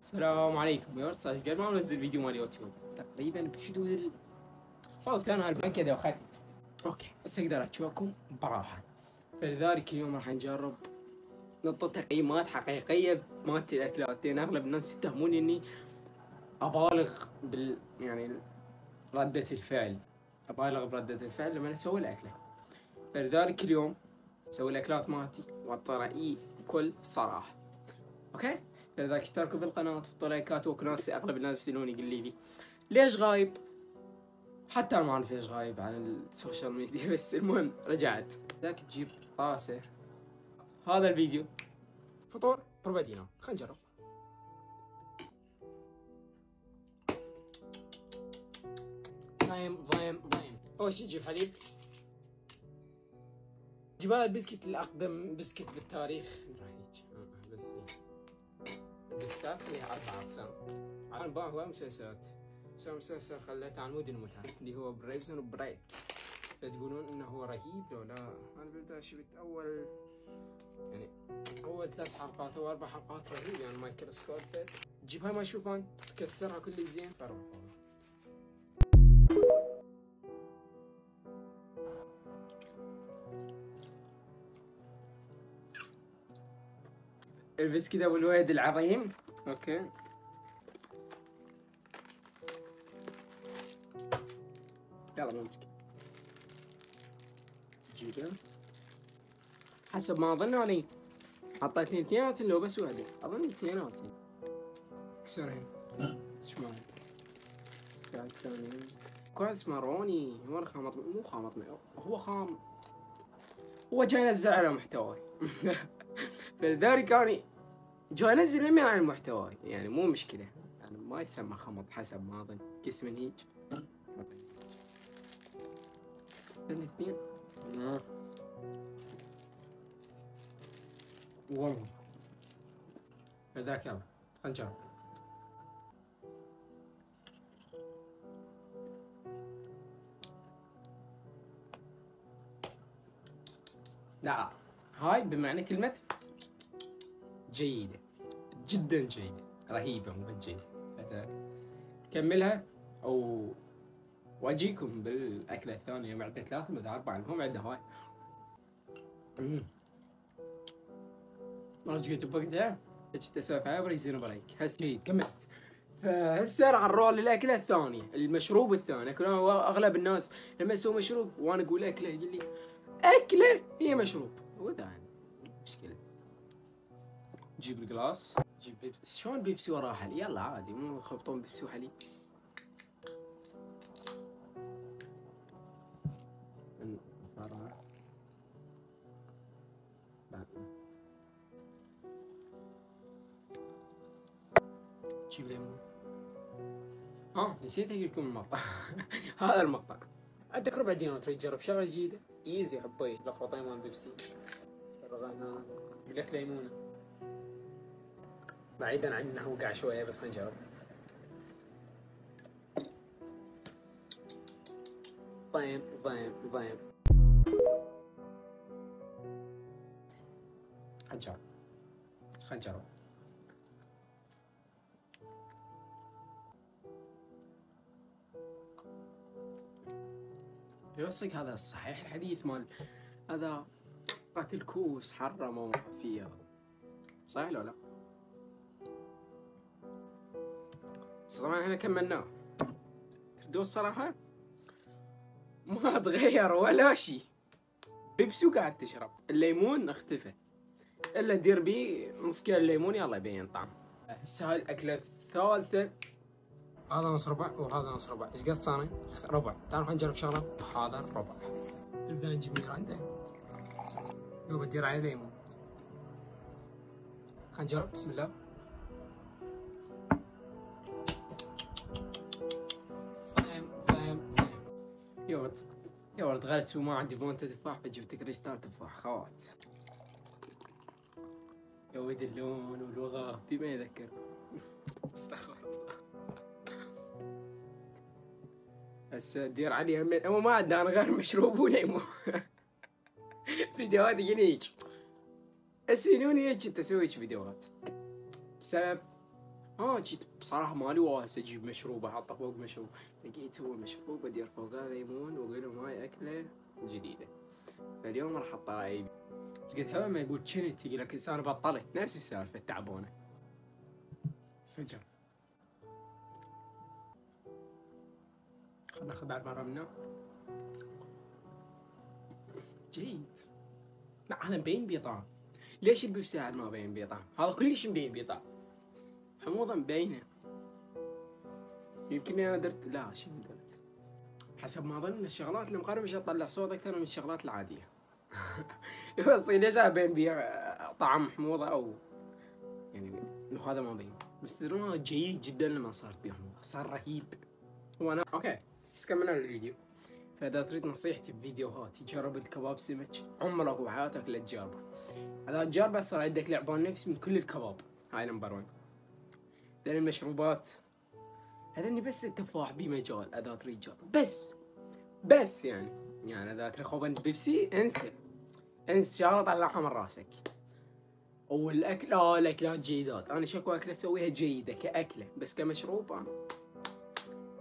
السلام عليكم يا ورد. قبل ما انزل فيديو مال يوتيوب تقريبا بحدود فوت انا البنك كذا واخذت. اوكي بس اقدر اشوفكم براحه. فلذلك اليوم راح نجرب نحط تقييمات حقيقيه مالت الاكلات، لان اغلب الناس يتهموني اني ابالغ يعني ردة الفعل، ابالغ بردة الفعل لما اسوي الاكله. فلذلك اليوم اسوي الاكلات مالتي واعطي رايي بكل صراحه. اوكي، فلذلك اشتركوا بالقناه وحطوا لايكات. وكناس اغلب الناس يسالوني يقول لي ليش غايب؟ حتى انا ما اعرف ليش غايب عن السوشيال ميديا، بس المهم رجعت. ذاك تجيب طاسه. هذا الفيديو فطور بربع دينار. خلينا نجرب. ضايم. اول شي تجيب حليب. جيب هذا البسكت الاقدم بسكت بالتاريخ. بس البسكتات خليها 4 اقسام. انا باهوا مسلسلات. مسلسل خليته عن مود المتعة اللي هو بريزون بريك. فتقولون انه هو رهيب لو لا؟ انا بالبداية شفت اول 3 حلقات او 4 حلقات رهيب، يعني مايكل سكوفيلد. تجيب هاي ما يشوفون تكسرها كل زين فرق. البس كذا والويد العظيم. اوكي يلا مو مشكلة. جيبه حسب ما اظن اني حطيت اثنيناتهم لو بس وحده. اظن اثنيناتهم. كسرهم. شمال الثاني كويس ماروني. مو خامطني هو خام. هو جاي ينزل على محتواي. فلذلك اني جاي انزل يمين عن المحتوى، يعني مو مشكله. يعني ما يسمى خمط حسب ما اظن قسم هيج. اثنين والله هذاك. يلا خلينا نجرب. لا هاي بمعنى كلمة جيدة، جدا جيدة، رهيبة مو بس جيدة. كملها واجيكم بالاكلة الثانية. معدة 3 مدى 4 المهم عندنا هاي. ما جيت بوقتها جيت اسولف على بريزون بريك. هسه جيد كملت. فهسه راح نروح للاكله الثانيه، المشروب الثاني. اغلب الناس لما يسوي مشروب وانا اقول اكله يقول لي اكله هي مشروب. وده مشكله. جيب الجلاس. جيب بيبسي. شلون بيبسي وراه حليب؟ يلا عادي مو يخبطون بيبسي وحليب. جيب ليمون. نسيت اقول لكم المقطع. هذا المقطع. عندك ربع دينار تريد تجرب شغله جديده ايزي حبيت لقطتين مال بيبسي. فرغنا لك ليمونه بعيدا عن انه وقع شويه، بس نجرب. ضايم خنجر. يوصيك هذا الصحيح الحديث مال هذا قتل كوس حرموا فيها، صحيح لو لا؟ بس طبعا احنا كملناه. تبدو الصراحة ما تغير ولا شيء. بيبسي قاعد تشرب. الليمون اختفى، الا دير بيه نص كيلو الليمون يلا يبين طعم. هسه هاي الاكلة الثالثة. هذا نص ربع وهذا نص ربع. ايش قد صانع؟ ربع. تعالوا نجرب شغلة. هذا الربع. نبدأ نجيب ميراندا. لو بدير عليه ليمون. خلينا نجرب. بسم الله. ضايم. يا ولد غلت وما عندي فونتا تفاح فجبت كريستال تفاح خوات. يا ولد اللون والوغى في ما يذكر. استغفر الله. هسه دير عليها من هو ما عندنا غير مشروب وليمون. فيديوهات يجيني هيج. اسألوني ليش انت اسوي فيديوهات؟ بسبب جيت بصراحة مالي واسع اجيب مشروب احطه فوق مشروب، لقيت هو مشروب ادير فوقه ليمون واقول لهم هاي اكلة جديدة. فاليوم راح احط رايي. بس قلت حلو ما يقول كنت يقول لك انا بطلت نفس السالفة تعبونة. سجل. خلنا ناخذ بعد مرة منه. جيد. لا هذا مبين بيه طعم. ليش البيبسي هذا ما مبين بيه طعم؟ هذا كلش مبين بيه طعم. حموضة مبينة. يمكن انا درت لا شنو درت؟ حسب ما اظن الشغلات المقربة مش تطلع صوت اكثر من الشغلات العادية. بس ليش بين بيه طعم حموضة او يعني انه هذا ما بين. بس تدرون جيد جدا لما صارت بيه حموضة، صار رهيب. وانا اوكي بس كملنا الفيديو. فاذا تريد نصيحتي بفيديوهاتي جرب الكباب سمك، عمرك وحياتك لا تجربه. اذا تجربه صار عندك لعبان نفس من كل الكباب. هاي نمبر 1. ذن المشروبات هذني بس التفاح بيه مجال اذا تريد جرب. بس يعني اذا تريد خوبن بيبسي انسى شغله طلعها من راسك. والاكل الاكلات جيدات، انا شكو اكله اسويها جيده كاكله، بس كمشروب انا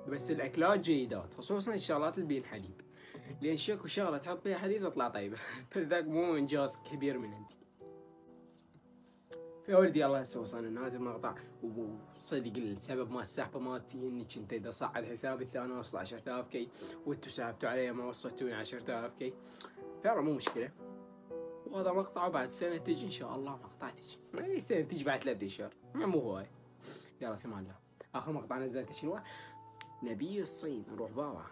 بس الاكلات جيدات، خصوصا الشغلات اللي بين حليب، لان شكو شغله تحط فيها حليب تطلع طيبه. فلذاك مو انجاز كبير من انت. يا ولدي الله هسه وصلنا لنهاية المقطع، وصدق السبب ما السحبة مالتي اني كنت دا اصعد حسابي الثاني وصل 10000 كي، وانتو سحبتوا علي ما وصلتوني 10000 كي، فعلا مو مشكلة. وهذا مقطع بعد سنة تجي ان شاء الله مقطع تجي، اي سنة تجي بعد 3 اشهر، مو هواي. يلا في امان الله. اخر مقطع نزلته شنو؟ نبي الصين نروح بابا.